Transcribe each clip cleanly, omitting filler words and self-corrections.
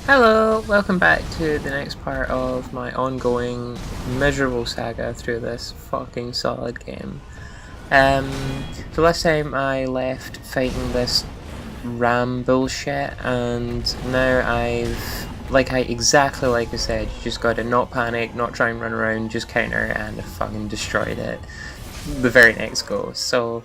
Hello, welcome back to the next part of my ongoing miserable saga through this fucking solid game. Um, so last time I left fighting this ram bullshit, and now exactly like I said, you just gotta not panic, not try and run around, just counter, and I fucking destroyed it the very next go. So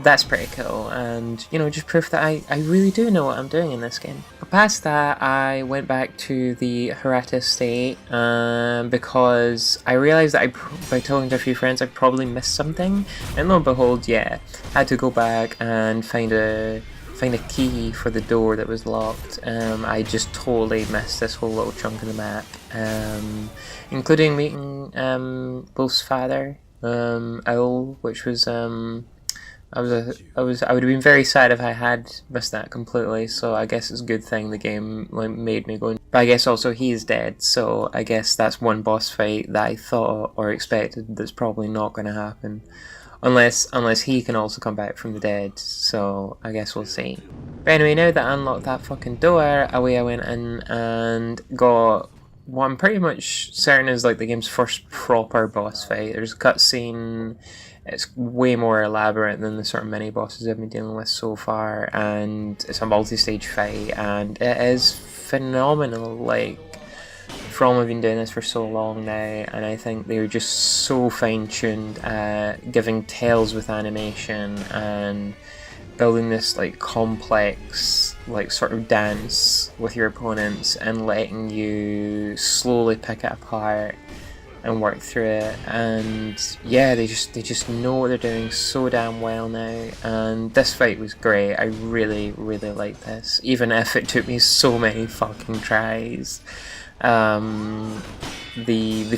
that's pretty cool, and just proof that I really do know what I'm doing in this game. But past that, I went back to the Hirata estate because I realized that by talking to a few friends, I probably missed something, and lo and behold, yeah, I had to go back and find a key for the door that was locked. I just totally missed this whole little chunk of the map, including meeting Wolf's father, Owl, which was I would have been very sad if I had missed that completely. So I guess it's a good thing the game made me go. But I guess also he's dead, so I guess that's one boss fight that I thought or expected that's probably not going to happen, unless he can also come back from the dead. So I guess we'll see. But anyway, now that I unlocked that fucking door, away I went in and got what I'm pretty much certain is like the game's first proper boss fight. There's a cutscene. It's way more elaborate than the sort of mini bosses I've been dealing with so far, and it's a multi-stage fight, and it is phenomenal. Like, From have been doing this for so long now, and I think they're just so fine-tuned at giving tells with animation and building this like complex like sort of dance with your opponents and letting you slowly pick it apart and work through it. And yeah, they just know what they're doing so damn well now, and this fight was great. I really liked this, even if it took me so many fucking tries. The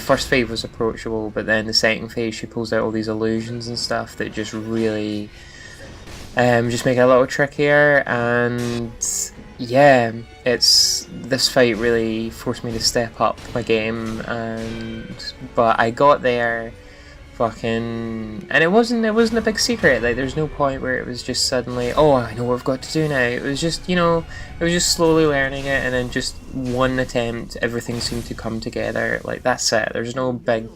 first phase was approachable, but then the second phase she pulls out all these illusions and stuff that just really just make it a little trickier. And yeah, this fight really forced me to step up my game, but I got there fucking, and it wasn't a big secret. Like, there's no point where it was just suddenly, oh, I know what I've got to do now. It was just, it was just slowly learning it, and then just one attempt, everything seemed to come together. Like, that's it. There's no big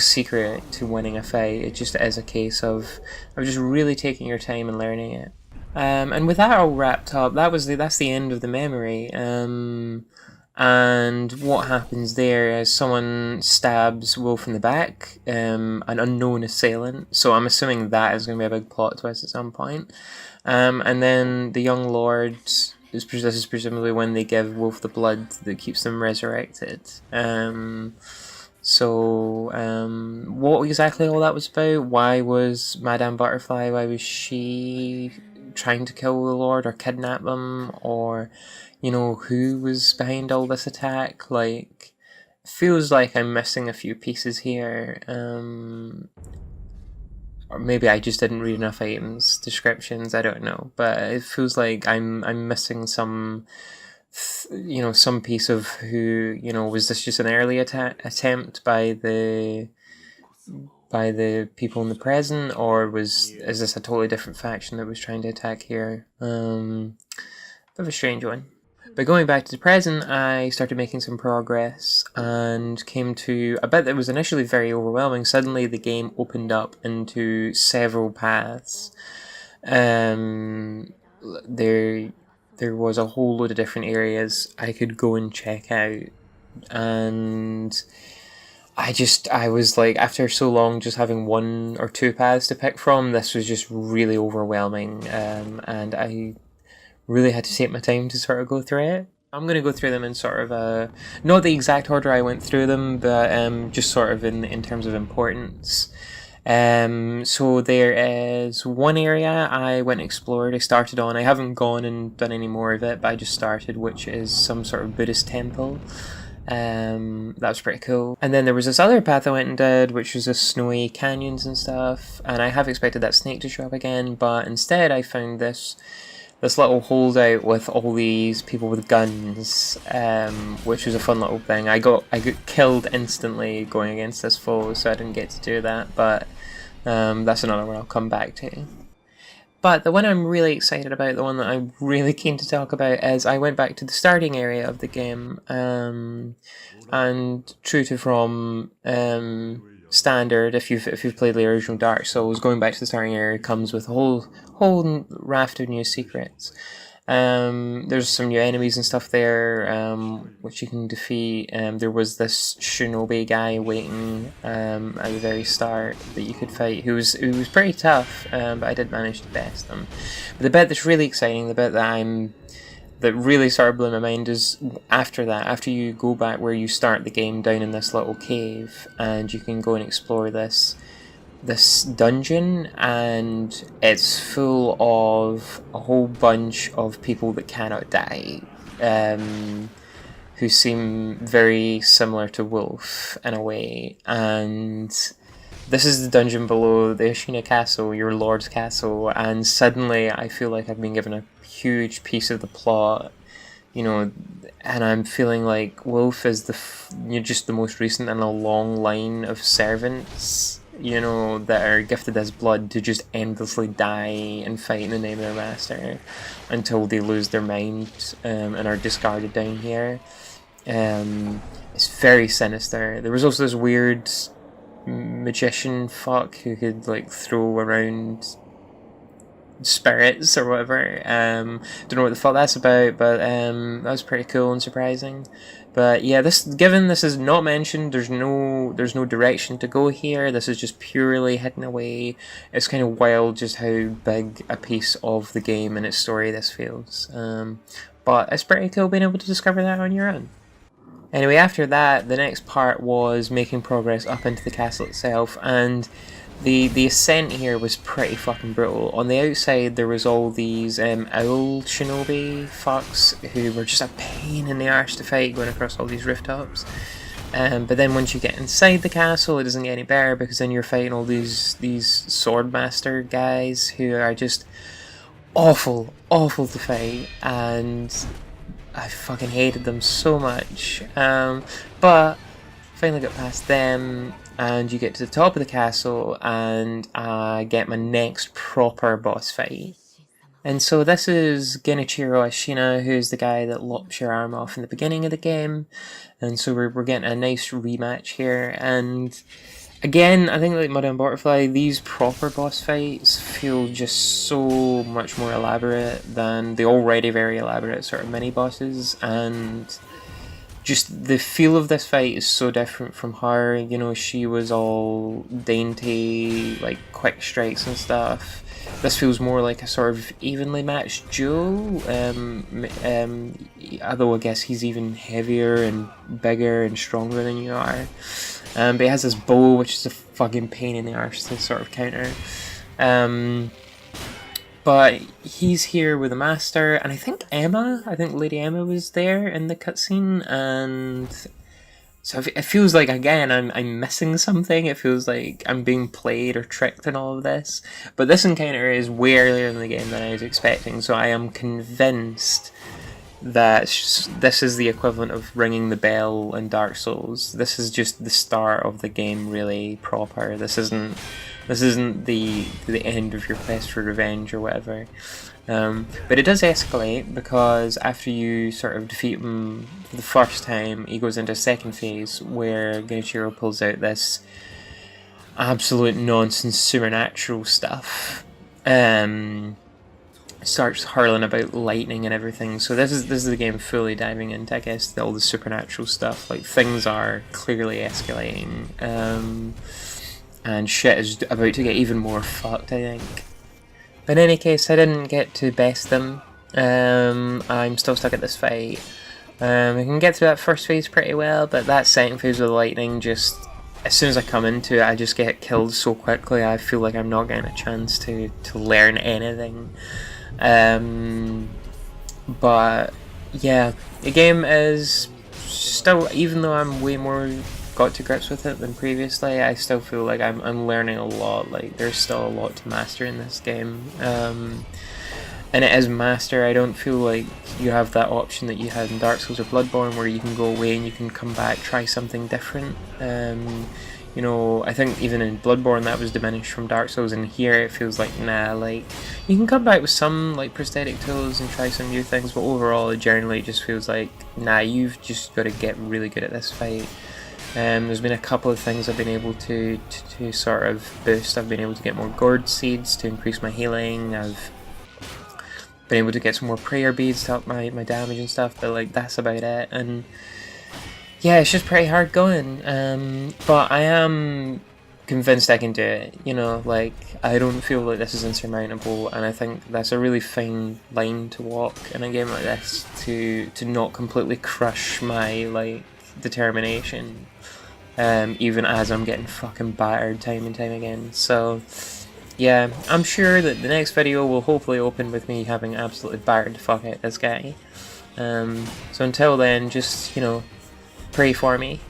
secret to winning a fight. It just is a case of just really taking your time and learning it. And with that all wrapped up, that's the end of the memory. And what happens there is someone stabs Wolf in the back, an unknown assailant. So I'm assuming that is going to be a big plot twist at some point. And then the young lord, this is presumably when they give Wolf the blood that keeps them resurrected. What exactly all that was about? Why was Madame Butterfly, why was she trying to kill the Lord or kidnap them? Or, who was behind all this attack? Like, it feels like I'm missing a few pieces here. Or maybe I just didn't read enough items, descriptions, I don't know. But it feels like I'm missing some piece of who, was this just an early attempt by the people in the present, or is this a totally different faction that was trying to attack here? Bit of a strange one. But going back to the present, I started making some progress and came to a bit that was initially very overwhelming. Suddenly the game opened up into several paths. There was a whole load of different areas I could go and check out, and I was like, after so long just having one or two paths to pick from, this was just really overwhelming, and I really had to take my time to sort of go through it. I'm going to go through them in sort of not the exact order I went through them, but just sort of in terms of importance. So there is one area I went and explored. I started on. I haven't gone and done any more of it, but I just started, which is some sort of Buddhist temple. That was pretty cool. And then there was this other path I went and did, which was just snowy canyons and stuff. And I have expected that snake to show up again, but instead I found this little holdout with all these people with guns, which was a fun little thing. I got killed instantly going against this foe, so I didn't get to do that, but that's another one I'll come back to. But the one I'm really excited about, the one that I'm really keen to talk about, is I went back to the starting area of the game, and true to from standard, if you've played the original Dark Souls, going back to the starting area comes with a whole raft of new secrets. There's some new enemies and stuff there, which you can defeat. There was this shinobi guy waiting at the very start that you could fight, who was pretty tough, but I did manage to best him. But the bit that's really exciting, the bit that really sort of blew my mind, is after that, after you go back where you start the game down in this little cave, and you can go and explore this dungeon, and it's full of a whole bunch of people that cannot die, who seem very similar to Wolf in a way, and this is the dungeon below the Ashina Castle, your lord's castle, and suddenly I feel like I've been given a huge piece of the plot, you know, and I'm feeling like Wolf is just the most recent in a long line of servants, you know, that are gifted as blood to just endlessly die and fight in the name of their master until they lose their mind and are discarded down here. It's very sinister. There was also this weird magician fuck who could like throw around spirits or whatever. Don't know what the fuck that's about, but that was pretty cool and surprising. But yeah, given this is not mentioned, there's no direction to go here. This is just purely hidden away. It's kind of wild just how big a piece of the game and its story this feels. But it's pretty cool being able to discover that on your own. Anyway, after that, the next part was making progress up into the castle itself, and the ascent here was pretty fucking brutal. On the outside, there was all these owl shinobi fucks who were just a pain in the arse to fight, going across all these rooftops. But then once you get inside the castle, it doesn't get any better, because then you're fighting all these swordmaster guys who are just awful to fight, and I fucking hated them so much. But finally got past them, and you get to the top of the castle, and I get my next proper boss fight. And so this is Genichiro Ashina, who's the guy that lops your arm off in the beginning of the game. And so we're getting a nice rematch here. And again, I think like Mud and Butterfly, these proper boss fights feel just so much more elaborate than the already very elaborate sort of mini bosses. And just the feel of this fight is so different from her. You know, she was all dainty, like quick strikes and stuff. This feels more like a sort of evenly matched duo, although I guess he's even heavier and bigger and stronger than you are. But he has this bow, which is a fucking pain in the arse to sort of counter. But he's here with a master, and I think Lady Emma was there in the cutscene, and so it feels like, again, I'm missing something. It feels like I'm being played or tricked in all of this. But this encounter is way earlier in the game than I was expecting, so I am convinced that this is the equivalent of ringing the bell in Dark Souls. This is just the start of the game, really proper. This isn't the end of your quest for revenge or whatever. But it does escalate, because after you sort of defeat him for the first time, he goes into a second phase where Genichiro pulls out this absolute nonsense supernatural stuff. Starts hurling about lightning and everything. So this is the game fully diving into, I guess, all the supernatural stuff. Like, things are clearly escalating. And shit is about to get even more fucked, I think. But in any case, I didn't get to best them. I'm still stuck at this fight. I can get through that first phase pretty well, but that second phase with the lightning, just as soon as I come into it, I just get killed so quickly. I feel like I'm not getting a chance to learn anything. But yeah, the game is still, even though I'm way more got to grips with it than previously, I still feel like I'm learning a lot. Like, there's still a lot to master in this game. And it is master. I don't feel like you have that option that you had in Dark Souls or Bloodborne, where you can go away and you can come back, try something different. You know, I think even in Bloodborne that was diminished from Dark Souls, and here it feels like, nah, like, you can come back with some, like, prosthetic tools and try some new things, but overall it generally just feels like, nah, you've just got to get really good at this fight. There's been a couple of things I've been able to sort of boost. I've been able to get more gourd seeds to increase my healing, I've been able to get some more prayer beads to help my damage and stuff, but, like, that's about it, and yeah, it's just pretty hard going, but I am convinced I can do it, you know, like, I don't feel like this is insurmountable, and I think that's a really fine line to walk in a game like this, to not completely crush my, like, determination, even as I'm getting fucking battered time and time again. So yeah, I'm sure that the next video will hopefully open with me having absolutely battered the fuck out this guy. So until then, just, you know, pray for me.